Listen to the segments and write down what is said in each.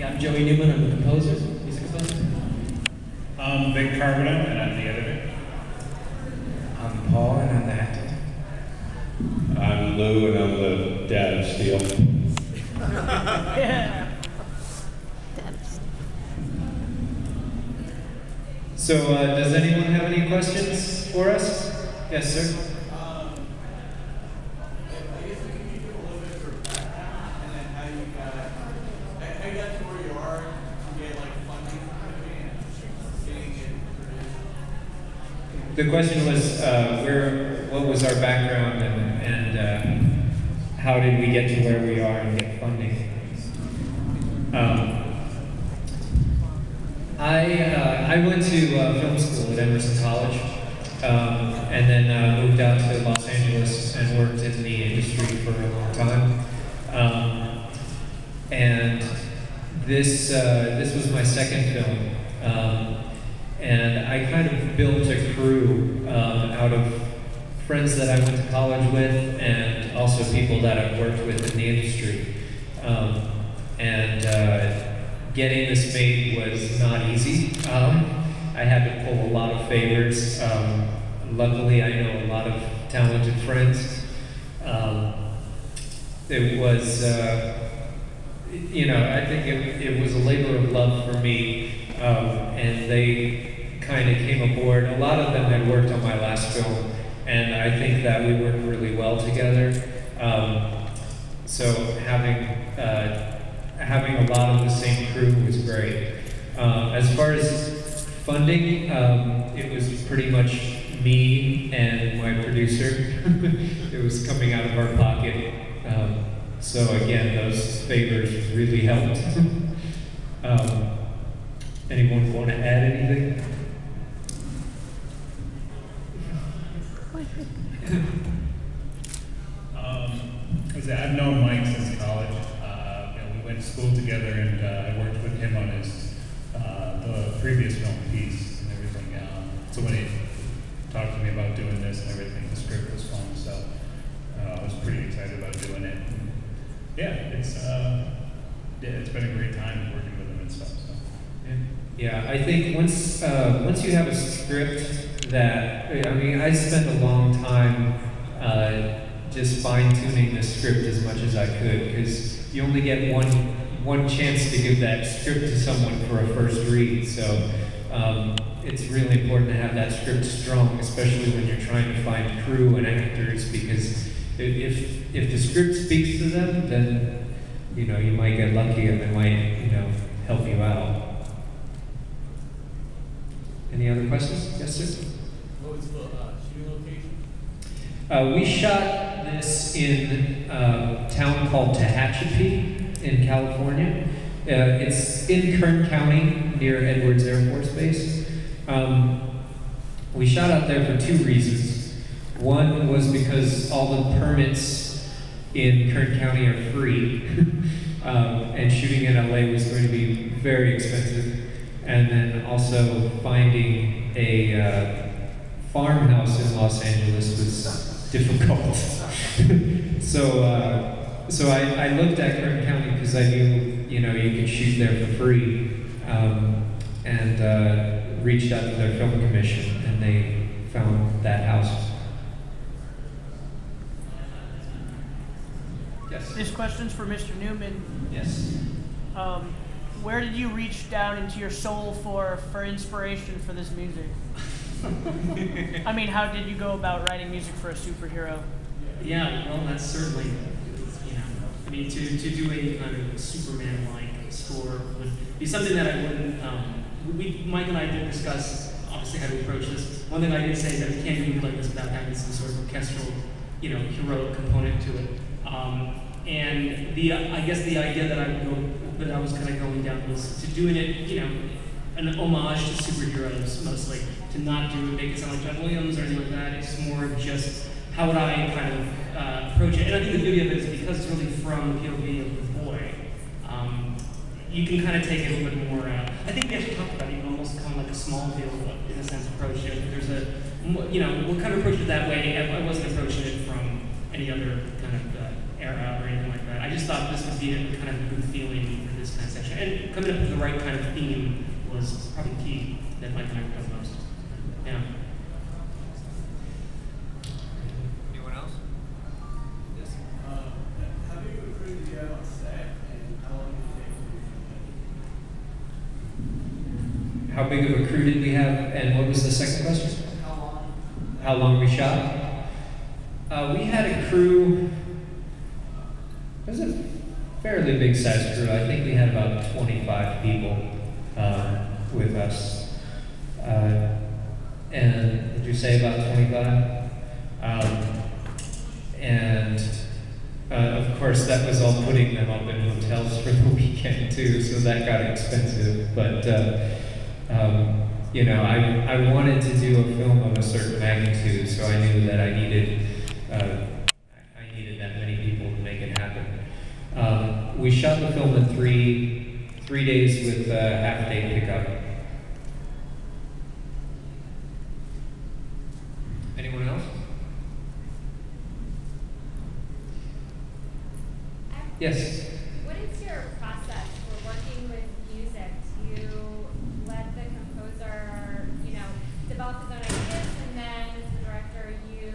I'm Joey Newman, I'm the composer, music composer. I'm Vic Carbonneau, and I'm the editor. I'm Paul, and I'm the actor. I'm Lou, and I'm the dad of Steel. Yeah. So, does anyone have any questions for us? Yes, sir. I guess we can give a little bit of your background and then how you got to where you are to get like funding from the band, getting it produced. The question was, what was our background and how did we get to where we are and get funding? I went to film school at Emerson College, and then moved out to Los Angeles and worked in the industry for a long time. And this was my second film, and I kind of built a crew out of friends that I went to college with, and also people that I've worked with in the industry. Getting this made was not easy. I had to pull a lot of favors. Luckily, I know a lot of talented friends. It was, I think it was a labor of love for me, and they kind of came aboard. A lot of them had worked on my last film, and I think that we worked really well together. So having a lot of the same crew was great. As far as funding, it was pretty much me and my producer. It was coming out of our pocket. So again, those favors really helped. Anyone want to add anything? I've known Mike since college. We went to school together, and I worked with him on his the previous film piece and everything. So when he talked to me about doing this and everything, the script was fun. So I was pretty excited about doing it. And yeah, it's been a great time working with him and stuff. So yeah, I think once you have a script that, I spent a long time just fine-tuning the script as much as I could, because you only get one chance to give that script to someone for a first read. So it's really important to have that script strong, especially when you're trying to find crew and actors, because if the script speaks to them, then you might get lucky and they might help you out. Any other questions? Yes, sir. What was the shooting location? We shot this in a town called Tehachapi in California. It's in Kern County near Edwards Air Force Base. We shot out there for two reasons. One was because all the permits in Kern County are free, and shooting in LA was going to be very expensive. And then also finding a farmhouse in Los Angeles was difficult. So I looked at Kern County because I knew you could shoot there for free, and reached out to their film commission, and they found that house. Yes. This question's for Mr. Newman. Yes. Where did you reach down into your soul for inspiration for this music? How did you go about writing music for a superhero? Yeah, well, that's certainly, to do a kind of Superman-like score would be something that I wouldn't, Mike and I did discuss, obviously, how to approach this. One thing I did say is that we can't do music like this without having some sort of orchestral, heroic component to it. And I guess the idea that I was kind of going down was to doing it, an homage to superheroes mostly, to not make it sound like John Williams or anything like that. It's more of just how would I kind of approach it. And I think the beauty of it is because it's really from the POV of the boy, you can kind of take it a little bit more. I think we actually talked about it, almost kind of like a Smallville, in a sense, approach. There's we'll kind of approach it that way. I wasn't approaching it from any other kind of era or anything like that. I I just thought this would be a kind of good feeling for this kind of section. And coming up with the right kind of theme was probably key that Mike and I worked on most. Yeah. Anyone else? Yes. How big of a crew do you have on set, and how long did it take to? How big of a crew did we have, and what was the second question? How long? How long we shot? We had a crew. It was a fairly big sized crew. I think we had about 25 people with us. And did you say about 25? And of course, that was all putting them up in hotels for the weekend too, so that got expensive. But you know, I wanted to do a film of a certain magnitude, so I knew that I needed that many people to make it happen. We shot the film in three days with a half-day pickup. Anyone else? Yes. What is your process for working with music? Do you let the composer, develop his own ideas, and then as the director, you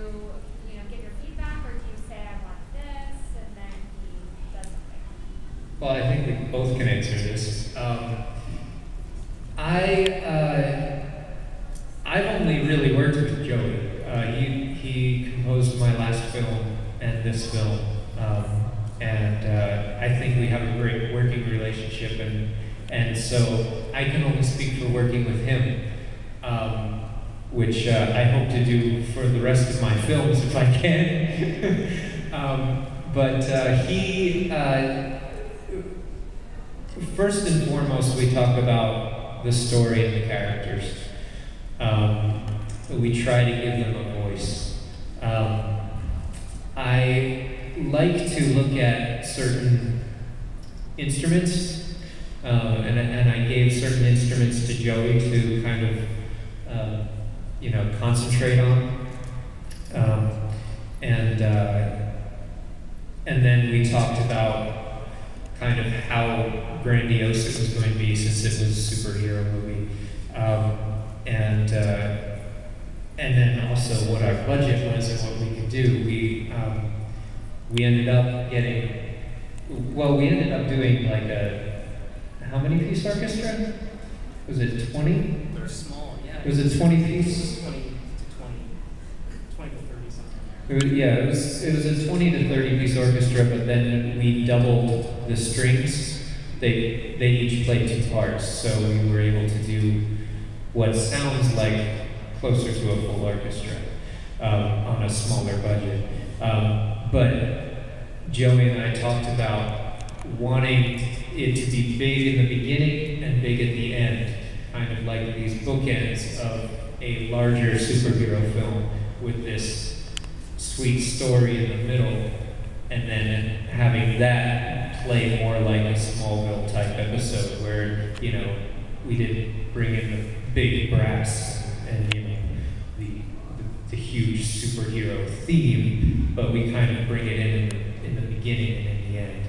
give your feedback, or do you say, I want this, and then he does something? Well, I think we both can answer this. I've only really worked with Joey. He composed my last film and this film, and I think we have a great working relationship, and so I can only speak for working with him, which I hope to do for the rest of my films if I can. But he, first and foremost, we talk about the story and the characters. We try to give them a voice. I like to look at certain instruments, and I gave certain instruments to Joey to kind of, concentrate on. And then we talked about kind of how grandiose it was going to be, since it was a superhero movie. And then also what our budget was and what we could do. We ended up doing like how many piece orchestra? Was it 20? They're small, yeah. Was it 20 piece? 20 to 30 something. It was a 20 to 30 piece orchestra, but then we doubled the strings. They each played two parts, so we were able to do what sounds like closer to a full orchestra on a smaller budget. But Joey and I talked about wanting it to be big in the beginning and big at the end, kind of like these bookends of a larger superhero film with this sweet story in the middle, and then having that play more like a Smallville type episode where, we didn't bring in the big brass and, the huge superhero theme, but we kind of bring it in the beginning and in the end.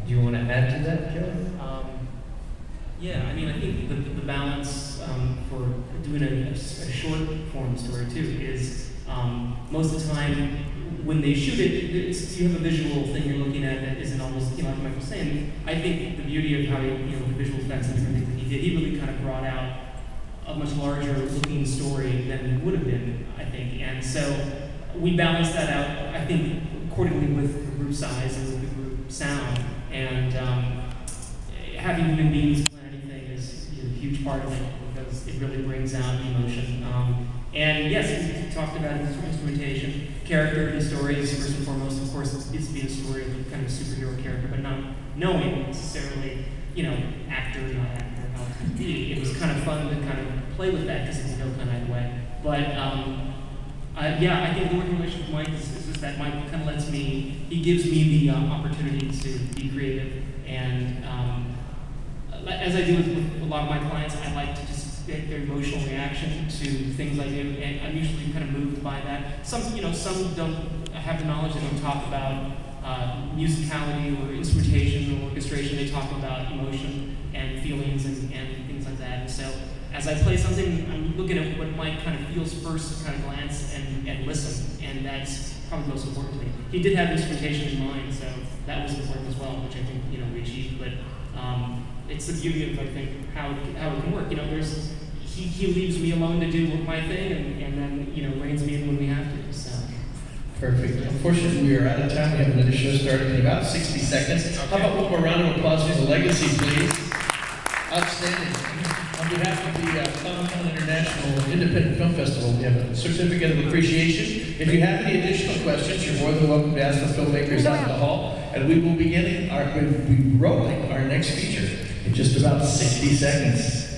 Do you want to add to that, Joe? Yeah, I think the balance for doing a short form story too is most of the time when they shoot it, you have a visual thing you're looking at that isn't almost, like Mike was saying. I think the beauty of how the visual effects and different things that he did, he really kind of brought out a much larger looking story than it would have been, I think. And so we balanced that out, I think, accordingly with the group size and with the group sound. And having human beings plan anything is a huge part of it, because it really brings out the emotion. And yes, we talked about instrumentation, character in the story is first and foremost, of course, it's to be a story of kind of a superhero character, but not knowing necessarily, actor, not actor, how it's going to be. It was kind of fun to kind of play with that, because it can go kind of either way. But I think the working relationship with Mike is just that Mike kind of lets me, he gives me the opportunity to be creative. And as I do with a lot of my clients, I like to just get their emotional reaction to things I do, and I'm usually kind of moved by that. Some don't have the knowledge, they don't talk about musicality or instrumentation or orchestration. They talk about emotion and feelings and things like that. And so as I play something, I'm looking at what Mike kind of feels first, kind of glance and listen, and that's probably most important to me. He did have instrumentation in mind, so that was important as well, which I think we achieved. But it's the beauty of I think how it can work. He leaves me alone to do my thing, and then reins me in when we have to. So. Perfect. Unfortunately, we are out of time. We have another show starting in about 60 seconds. How about one more round of applause for the legacy, please? Outstanding. On behalf of the Carbonneau International Independent Film Festival, we have a certificate of appreciation. If you have any additional questions, you're more than welcome to ask the filmmakers out in the hall. And we will be rolling our next feature in just about 60 seconds.